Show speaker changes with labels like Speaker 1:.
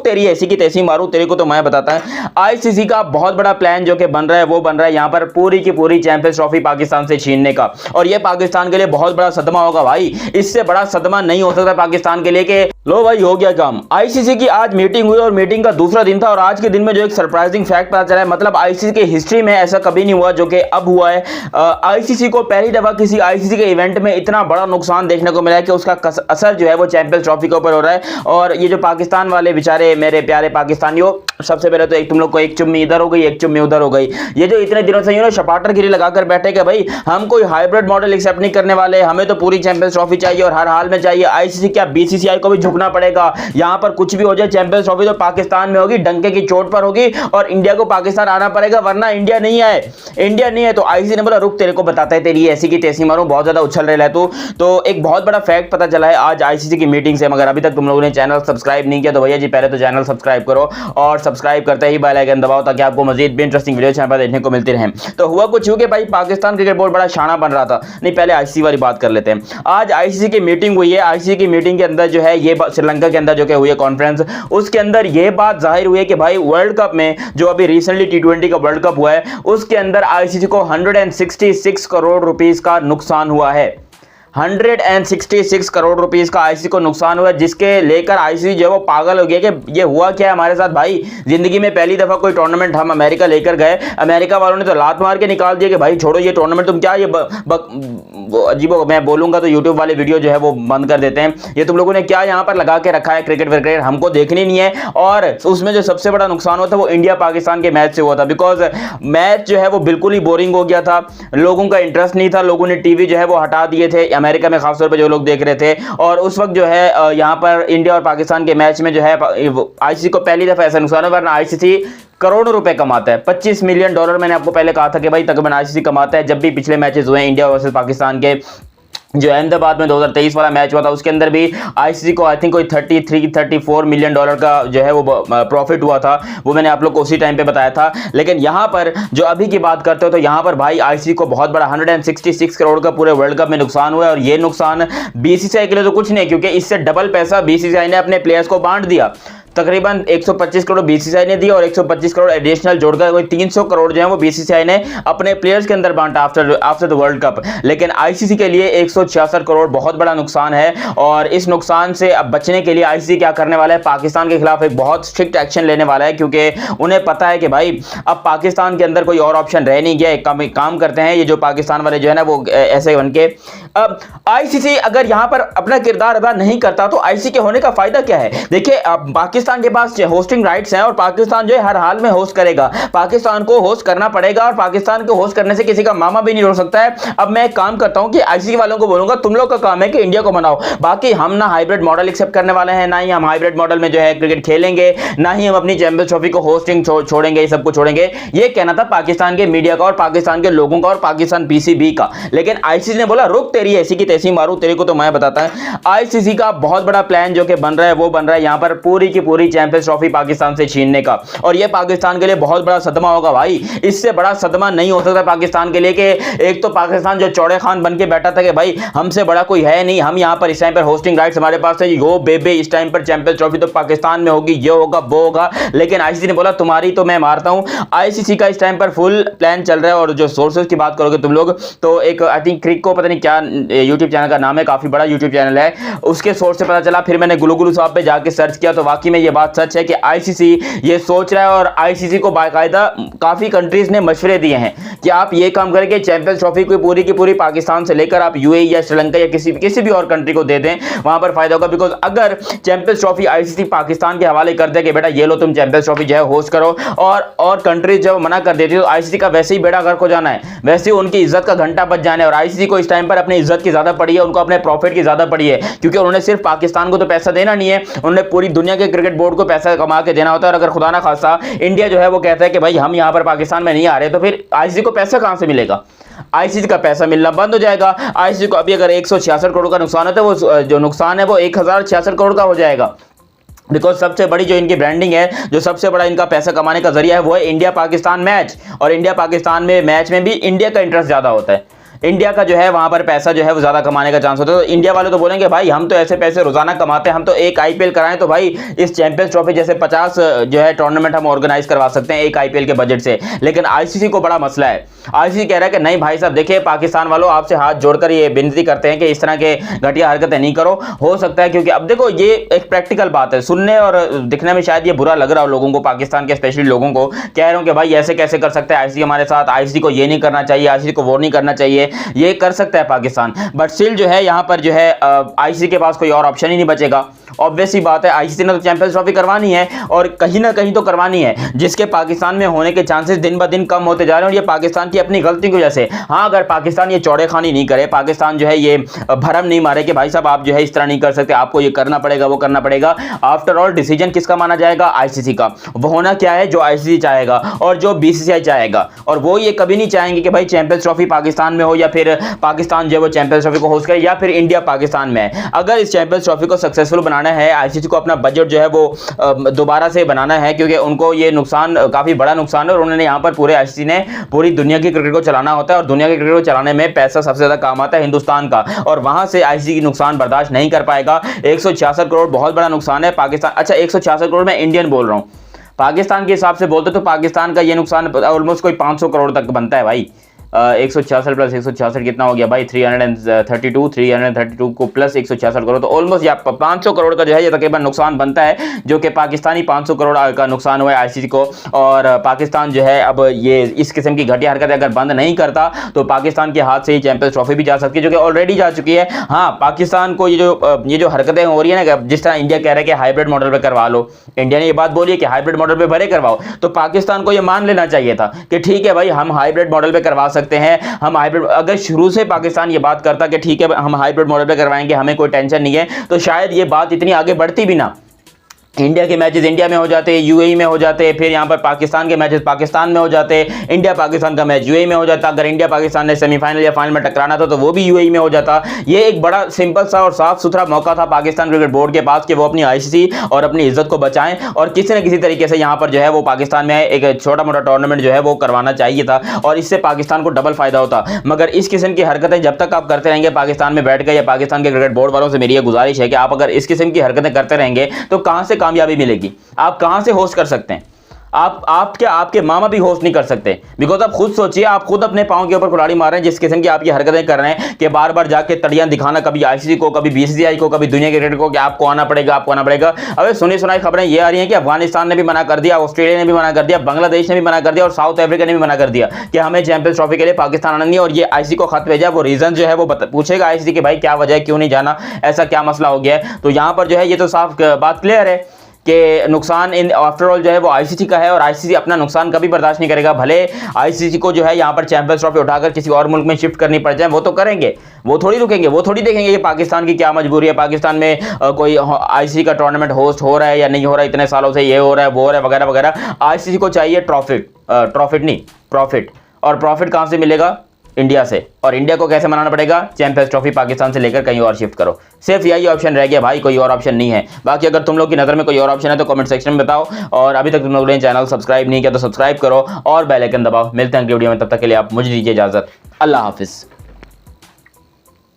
Speaker 1: तेरी ऐसी की तैसी मारूं, तेरे को तो मैं बताता है। आईसीसी का बहुत बड़ा प्लान जो कि बन रहा है वो बन रहा है यहां पर पूरी की पूरी चैंपियंस ट्रॉफी पाकिस्तान से छीनने का, और ये पाकिस्तान के लिए बहुत बड़ा सदमा होगा भाई। इससे बड़ा सदमा नहीं हो सकता पाकिस्तान के लिए कि लो भाई हो गया काम। आईसीसी की आज मीटिंग हुई और मीटिंग का दूसरा दिन था, और आज के दिन में जो एक सरप्राइजिंग फैक्ट पता चला है, मतलब आईसीसी की हिस्ट्री में ऐसा कभी नहीं हुआ जो कि अब हुआ है। आईसीसी को पहली दफा किसी आईसीसी के इवेंट में इतना बड़ा नुकसान देखने को मिला है कि उसका असर जो है वो चैंपियंस ट्रॉफी के ऊपर हो रहा है। और ये जो पाकिस्तान वाले बेचारे मेरे प्यारे पाकिस्तानियों, सबसे पहले तो एक तुम लोग को एक चुम्मी इधर हो गई, एक चुम्मी उधर हो गई। ये जो इतने दिनों से शपाटरगिरी लगाकर बैठे कि भाई हम कोई हाइब्रिड मॉडल एक्सेप्ट नहीं करने वाले, हमें तो पूरी चैंपियंस ट्रॉफी चाहिए और हर हाल में चाहिए। आईसीसी क्या बीसीसीआई को भी झुकना पड़ेगा, यहां पर कुछ भी हो जाए चैंपियंस ट्रॉफी तो पाकिस्तान में होगी, डंके की चोट पर होगी, और इंडिया को पाकिस्तान आना पड़ेगा, वरना इंडिया नहीं है, इंडिया नहीं है। तो आईसीसी ने बोला रुक तेरे को बताता है, तेरी ऐसी की तैसी मारूं, बहुत ज्यादा उछल रहा है तू। तो एक बहुत बड़ा फैक्ट पता चला है आज आईसीसी की मीटिंग से। मगर अभी तक तुम लोगों ने चैनल सब्सक्राइब नहीं किया तो भैया जी पहले तो चैनल सब्सक्राइब करो, और सब्सक्राइब करते ही बेल आइकन दबाओ ताकि आपको मजीद भी इंटरेस्टिंग वीडियो चैनल पर देखने को मिलती रहे। तो हुआ कुछ कि भाई पाकिस्तान क्रिकेट बोर्ड बड़ा शाना बन रहा था। नहीं, पहले आईसीसी वाली बात कर लेते हैं। आज आईसीसी की मीटिंग हुई है। आईसीसी की मीटिंग के अंदर जो है ये श्रीलंका के अंदर जो कि हुई है कॉन्फ्रेंस, उसके अंदर ये बात जाहिर हुई है कि भाई वर्ल्ड कप में जो अभी रिसेंटली T20 का वर्ल्ड कप हुआ है उसके अंदर आईसीसी को 166 करोड़ रुपीस का नुकसान हुआ है। 166 करोड़ रुपीस का आईसीसी को नुकसान हुआ, जिसके लेकर आईसीसी जो है वो पागल हो गया कि ये हुआ क्या है हमारे साथ भाई। जिंदगी में पहली दफा कोई टूर्नामेंट हम अमेरिका लेकर गए, अमेरिका वालों ने तो लात मार के निकाल दिया कि भाई छोड़ो ये टूर्नामेंट, तुम क्या ये अजीबो, मैं बोलूंगा तो यूट्यूब वाले वीडियो जो है वो बंद कर देते हैं। ये तुम लोगों ने क्या यहाँ पर लगा के रखा है, क्रिकेट विकेट हमको देखनी नहीं है। और उसमें जो सबसे बड़ा नुकसान हुआ था वो इंडिया पाकिस्तान के मैच से हुआ था, बिकॉज मैच जो है वो बिल्कुल ही बोरिंग हो गया था, लोगों का इंटरेस्ट नहीं था, लोगों ने टीवी जो है वो हटा दिए थे अमेरिका में, खासतौर पे जो लोग देख रहे थे। और उस वक्त जो है यहाँ पर इंडिया और पाकिस्तान के मैच में जो है आईसीसी को पहली दफा ऐसा नुकसान है, वरना आईसीसी करोड़ों रुपए कमाता है, $25 मिलियन। मैंने आपको पहले कहा था कि भाई तकरीबन आईसीसी कमाता है। जब भी पिछले मैचेस हुए इंडिया वर्सेस पाकिस्तान के, जो अहमदाबाद में 2023 वाला मैच हुआ था उसके अंदर भी आईसीसी को आई थिंक कोई $34 मिलियन का जो है वो प्रॉफिट हुआ था, वो मैंने आप लोग को उसी टाइम पे बताया था। लेकिन यहां पर जो अभी की बात करते हो तो यहां पर भाई आईसीसी को बहुत बड़ा 166 करोड़ का पूरे वर्ल्ड कप में नुकसान हुआ है। और ये नुकसान बीसीसीआई के लिए तो कुछ नहीं, क्योंकि इससे डबल पैसा बीसीसीआई ने अपने प्लेयर्स को बांट दिया। तकरीबन 125 करोड़ बीसीसीआई ने दिया और 125 करोड़ एडिशनल जोड़कर कोई 300 करोड़ जो है वो बीसीसीआई ने अपने प्लेयर्स के अंदर बांटा आफ्टर द वर्ल्ड कप। लेकिन आईसीसी के लिए 166 करोड़ बहुत बड़ा नुकसान है, और इस नुकसान से अब बचने के लिए आईसीसी क्या करने वाला है, पाकिस्तान के खिलाफ एक बहुत स्ट्रिक्ट एक्शन लेने वाला है, क्योंकि उन्हें पता है कि भाई अब पाकिस्तान के अंदर कोई और ऑप्शन रह नहीं गया। एक काम करते हैं, ये जो पाकिस्तान वाले जो है ना वो ऐसे बन के, अब आईसीसी अगर यहां पर अपना किरदार अदा नहीं करता तो आईसीसी के होने का फायदा क्या है। देखिए अब पाकिस्तान के पास होस्टिंग राइट्स हैं और पाकिस्तान जो है हर हाल में होस्ट करेगा, पाकिस्तान को होस्ट करना पड़ेगा, और पाकिस्तान को होस्ट करने से किसी का मामा भी नहीं रोक सकता है। अब मैं एक काम करता हूं कि आईसीसी वालों को बोलूंगा तुम लोग का काम है कि इंडिया को मनाओ, बाकी हम ना हाइब्रिड मॉडल एक्सेप्ट करने वाले हैं, ना ही हम हाइब्रिड मॉडल में जो है क्रिकेट खेलेंगे, ना ही हम अपनी चैंपियंस ट्रॉफी को होस्टिंग छोड़ेंगे, ये सब कुछ छोड़ेंगे। ये कहना था पाकिस्तान के मीडिया का और पाकिस्तान के लोगों का और पाकिस्तान पीसीबी का। लेकिन आईसीसी ने बोला रुक तेरी ऐसी की तैसी मारूं, तेरे को तो मैं बताता है। आईसीसी का बहुत बड़ा प्लान जो कि बन रहा है वो बन रहा है यहां पर पूरी की पूरी चैंपियंस ट्रॉफी पाकिस्तान से छीनने का, और ये पाकिस्तान के लिए बहुत बड़ा सदमा होगा भाई। इससे बड़ा सदमा नहीं हो सकता पाकिस्तान के लिए कि एक तो पाकिस्तान जो चौड़े खान बन के बैठा था कि भाई हमसे बड़ा कोई है नहीं, हम यहां पर इस टाइम पर होस्टिंग राइट्स हमारे पास है, यो बेबे इस टाइम पर चैंपियंस ट्रॉफी तो पाकिस्तान में होगी, ये होगा वो होगा। लेकिन आईसीसी ने बोला तुम्हारी तो मैं मारता हूं। आईसीसी का इस टाइम पर फुल प्लान चल रहा है, और जो सोर्सेज की बात करोगे तुम लोग तो एक आई थिंक क्रिक को पता नहीं क्या यूट्यूब चैनल का नाम है, काफी बड़ा यूट्यूब चैनल है, उसके सोर्स से पता चला। फिर मैंने गुलू साहब पे जाके सर्च किया तो वाकई में ये बात सच है कि आईसीसी ये सोच रहा है, और आईसीसी को बाकायदा काफी कंट्रीज ने मशवरे दिए हैं कि आप ये काम करके चैंपियंस ट्रॉफी को पूरी की पूरी पाकिस्तान से लेकर आप यूएई या श्रीलंका या किसी भी और कंट्री को दे दें, वहां पर फायदा होगा। बिकॉज अगर चैंपियंस ट्रॉफी आईसीसी पाकिस्तान के हवाले कर दे कि बेटा ये लो तुम चैंपियंस ट्रॉफी जो है होस्ट करो, और कंट्रीज जब मना कर देती है तो आईसीसी का वैसे ही बेड़ा गर्क हो जाना है, वैसे ही उनकी इज्जत का घंटा बज जाना है। और आईसीसी को इस टाइम पर अपनी इज्जत की ज्यादा पड़ी है, उनको अपने प्रॉफिट की ज्यादा पड़ी है, क्योंकि उन्होंने सिर्फ पाकिस्तान को तो पैसा देना नहीं है, उन्होंने पूरी दुनिया के क्रिकेट बोर्ड को पैसा कमा के देना होता है। और अगर खुदा ना खासा इंडिया जो है वो कहता है कि भाई हम यहां पर पाकिस्तान में नहीं आ रहे, तो फिर आईसीसी को पैसा कहां से मिलेगा, आईसीसी का पैसा मिलना बंद हो जाएगा। आईसीसी को अभी अगर 166 करोड़ का नुकसान होता है, वो जो नुकसान है वो 1066 करोड़ का हो जाएगा। बिकॉज सबसे बड़ी जो इनकी ब्रांडिंग है, जो सबसे बड़ा इनका पैसा कमाने का जरिया है वो है इंडिया पाकिस्तान मैच, और इंडिया पाकिस्तान में मैच में भी इंडिया का इंटरेस्ट ज्यादा होता है। इंडिया का जो है वहां पर पैसा जो है वो ज्यादा कमाने का चांस होता है। तो इंडिया वाले तो बोलेंगे भाई हम तो ऐसे पैसे रोजाना कमाते हैं, हम तो एक आईपीएल कराएं तो भाई इस चैंपियंस ट्रॉफी जैसे 50 जो है टूर्नामेंट हम ऑर्गेनाइज करवा सकते हैं एक आईपीएल के बजट से। लेकिन आईसीसी को बड़ा मसला है, आईसीसी कह रहा है कि नहीं भाई साहब देखिए पाकिस्तान वालों आपसे हाथ जोड़कर ये विनती करते हैं कि इस तरह के घटिया हरकतें नहीं करो। हो सकता है क्योंकि अब देखो ये एक प्रैक्टिकल बात है, सुनने और दिखने में शायद ये बुरा लग रहा हो लोगों को, पाकिस्तान के स्पेशली लोगों को, कह रहे हो कि भाई ऐसे कैसे कर सकते हैं आईसीसी हमारे साथ, आईसीसी को ये नहीं करना चाहिए, आईसीसी को वो नहीं करना चाहिए। ये कर सकता है पाकिस्तान, बट स्टिल जो है यहाँ पर जो है आईसीसी के पास कोई और ऑप्शन ही नहीं बचेगा। ऑब्वियस सी बात है आईसीसी ने तो चैंपियंस ट्रॉफी करवानी है और कहीं ना कहीं तो करवानी है, जिसके पाकिस्तान में होने के चांसेस दिन ब दिन कम होते जा रहे हैं और ये पाकिस्तान की अपनी गलती की वजह से। हाँ अगर पाकिस्तान ये चौड़ेखानी नहीं करे, पाकिस्तान जो है ये भरम नहीं मारे कि भाई साहब आप जो है इस तरह नहीं कर सकते, आपको ये करना पड़ेगा वो करना पड़ेगा, आफ्टर ऑल डिसीजन किसका माना जाएगा? आईसीसी का। वो होना क्या है? जो आईसीसी चाहेगा और जो बीसीसीआई चाहेगा, और वो ये कभी नहीं चाहेंगे कि भाई चैंपियंस ट्रॉफी पाकिस्तान में हो या फिर पाकिस्तान जो है वो चैंपियंस ट्रॉफी को होस्ट करे या फिर इंडिया पाकिस्तान में है। अगर इस चैंपियंस ट्रॉफी को सक्सेसफुल बनाना है, आईसीसी को अपना बजट जो है वो दोबारा से बनाना है, क्योंकि उनको ये नुकसान काफी बड़ा नुकसान है और उन्होंने यहाँ पर पूरे आईसीसी ने पूरी दुनिया की क्रिकेट को चलाना होता है और दुनिया की क्रिकेट को चलाने में पैसा सबसे ज्यादा काम आता है हिंदुस्तान का, और वहां से आईसीसी की नुकसान बर्दाश्त नहीं कर पाएगा। 166 करोड़ बहुत बड़ा नुकसान है पाकिस्तान। अच्छा 166 करोड़ मैं इंडियन बोल रहा हूं, पाकिस्तान के हिसाब से बोलते तो पाकिस्तान का ये नुकसान ऑलमोस्ट कोई 500 करोड़ तक बनता है भाई। 166 प्लस 166 कितना हो गया भाई? 332 को प्लस 166 करोड़, तो ऑलमोस्ट या 500 करोड़ का जो है ये तकरीबन नुकसान बनता है, जो कि पाकिस्तानी 500 करोड़ का नुकसान हुआ है आईसीसी को। और पाकिस्तान जो है अब ये इस किस्म की घटिया हरकतें अगर बंद नहीं करता तो पाकिस्तान के हाथ से ही चैंपियंस ट्रॉफी भी जा सकती है, जो कि ऑलरेडी जा चुकी है। हाँ पाकिस्तान को ये जो हरकतें हो रही है ना, जिस तरह इंडिया कह रहा है कि हाइब्रिड मॉडल पर करवा लो, इंडिया ने ये बात बोली है कि हाइब्रिड मॉडल पे भले करवाओ, तो पाकिस्तान को ये मान लेना चाहिए था कि ठीक है भाई हम हाइब्रिड मॉडल पे करवा सकते हैं, हम हाइब्रिड। अगर शुरू से पाकिस्तान ये बात करता कि ठीक है हम हाइब्रिड मॉडल पे करवाएंगे, हमें कोई टेंशन नहीं है, तो शायद ये बात इतनी आगे बढ़ती भी ना। इंडिया के मैचेस इंडिया में हो जाते, यूएई में हो जाते, फिर यहाँ पर पाकिस्तान के मैचेस पाकिस्तान में हो जाते, इंडिया पाकिस्तान का मैच यूएई में हो जाता। अगर इंडिया पाकिस्तान ने सेमीफाइनल या फाइनल में टकराना था तो वो भी यूएई में हो जाता। ये एक बड़ा सिंपल सा और साफ सुथरा मौका था पाकिस्तान क्रिकेट बोर्ड के पास कि वो अपनी आईसीसी और अपनी इज्जत को बचाएं और किसी न किसी तरीके से यहाँ पर जो है वो पाकिस्तान में एक छोटा मोटा टूर्नामेंट जो है वो करवाना चाहिए था और इससे पाकिस्तान को डबल फायदा होता। मगर इस किस्म की हरकतें जब तक आप करते रहेंगे पाकिस्तान में बैठ कर, या पाकिस्तान के क्रिकेट बोर्ड वालों से मेरी ये गुजारिश है कि आप अगर इस किस्म की हरकतें करते रहेंगे तो कहां से कामयाबी मिलेगी? आप कहां से होस्ट कर सकते हैं? आप क्या आपके मामा भी होस्ट नहीं कर सकते, बिकॉज आप खुद सोचिए, आप खुद अपने पांव के ऊपर कुल्हाड़ी मार रहे हैं जिस किस्म की आप ये हरकतें कर रहे हैं कि बार बार जाके तड़ियां दिखाना, कभी आईसीसी को, कभी बीसीसीआई को, कभी दुनिया के क्रिकेट को कि आपको आना पड़ेगा, आपको आना पड़ेगा। अबे सुनी सुनाई खबरें ये आ रही हैं कि अफगानिस्तान ने भी मना कर दिया, ऑस्ट्रेलिया ने भी मना कर दिया, बांग्लादेश ने भी मना कर दिया और साउथ अफ्रीका ने भी मना कर दिया कि हमें चैंपियंस ट्रॉफी के लिए पाकिस्तान आना नहीं है। और ये आईसीसी को खत भेजा, वो रीजन जो है वो पूछेगा आईसीसी कि भाई क्या वजह है, क्यों नहीं जाना, ऐसा क्या मसला हो गया है। तो यहां पर जो है ये तो साफ बात क्लियर है कि नुकसान इन आफ्टर ऑल जो है वो आईसीसी का है और आईसीसी अपना नुकसान कभी बर्दाश्त नहीं करेगा। भले आईसीसी को जो है यहाँ पर चैंपियंस ट्रॉफी उठाकर किसी और मुल्क में शिफ्ट करनी पड़ जाए, वो तो करेंगे, वो थोड़ी रुकेंगे, वो थोड़ी देखेंगे कि पाकिस्तान की क्या मजबूरी है, पाकिस्तान में कोई आईसीसी का टूर्नामेंट होस्ट हो रहा है या नहीं हो रहा है, इतने सालों से ये हो रहा है वो हो रहा है वगैरह वगैरह। आईसीसी को चाहिए प्रॉफिट, और प्रॉफिट कहाँ से मिलेगा? इंडिया से। और इंडिया को कैसे मनाना पड़ेगा? चैंपियंस ट्रॉफी पाकिस्तान से लेकर कहीं और शिफ्ट करो। सिर्फ यही ऑप्शन रह गया भाई, कोई और ऑप्शन नहीं है। बाकी अगर तुम लोग की नज़र में कोई और ऑप्शन है तो कमेंट सेक्शन में बताओ, और अभी तक तुम लोगों ने चैनल सब्सक्राइब नहीं किया तो सब्सक्राइब करो और बेल आइकन दबाओ। मिलते हैं अगली वीडियो में, तब तक के लिए आप मुझे दीजिए इजाजत। अल्लाह हाफिज़।